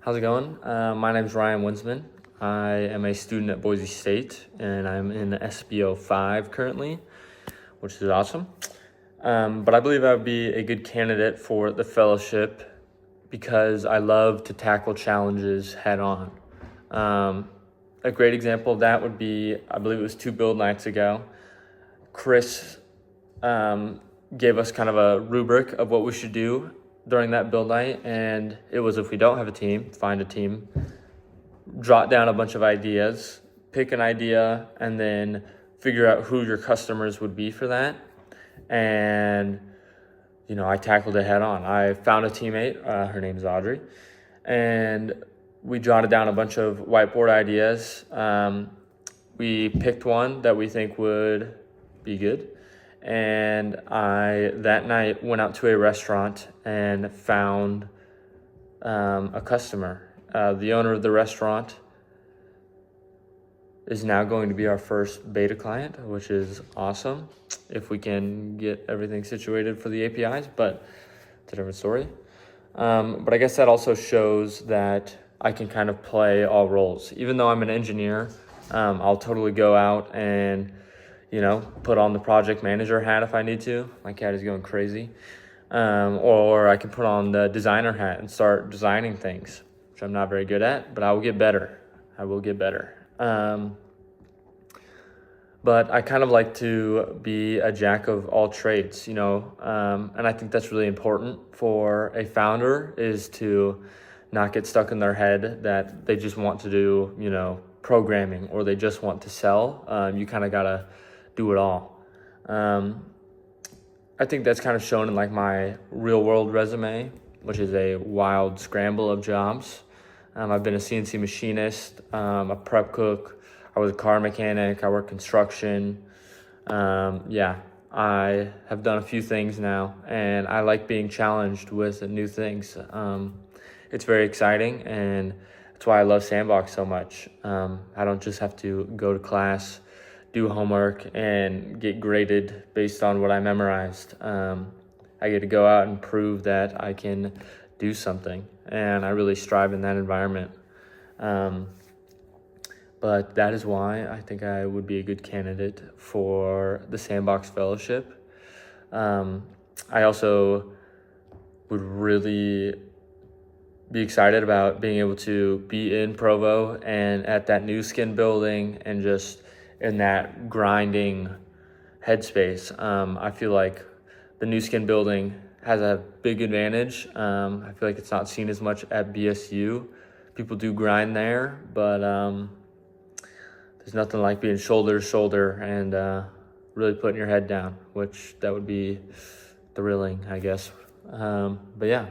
How's it going? My name is Ryan Winsman. I am a student at Boise State, and I'm in SBO 5 currently, which is awesome. But I believe I would be a good candidate for the fellowship because I love to tackle challenges head on. A great example of that would be, I believe it was 2 build nights ago. Chris gave us kind of a rubric of what we should do during that build night, and it was, if we don't have a team, find a team, jot down a bunch of ideas, pick an idea, and then figure out who your customers would be for that. And I tackled it head on. I found a teammate, her name's Audrey, and we jotted down a bunch of whiteboard ideas. We picked one that we think would be good. And I, that night, went out to a restaurant and found a customer. The owner of the restaurant is now going to be our first beta client, which is awesome if we can get everything situated for the APIs, but it's a different story. But I guess that also shows that I can kind of play all roles. Even though I'm an engineer, I'll totally go out and put on the project manager hat if I need to. My cat is going crazy. Or I can put on the designer hat and start designing things, which I'm not very good at, but I will get better. But I kind of like to be a jack of all trades, and I think that's really important for a founder, is to not get stuck in their head that they just want to do, programming, or they just want to sell. You kind of got to do it all. I think that's kind of shown in like my real world resume, which is a wild scramble of jobs. I've been a CNC machinist, a prep cook, I was a car mechanic, I work construction. I have done a few things now, and I like being challenged with new things. It's very exciting, and that's why I love Sandbox so much. I don't just have to go to class, do homework, and get graded based on what I memorized. I get to go out and prove that I can do something, and I really strive in that environment. But that is why I think I would be a good candidate for the Sandbox Fellowship. I also would really be excited about being able to be in Provo and at that new skin building and just in that grinding headspace. I feel like the new skin building has a big advantage. I feel like it's not seen as much at BSU. People do grind there, but there's nothing like being shoulder to shoulder and really putting your head down, which that would be thrilling, I guess. But yeah,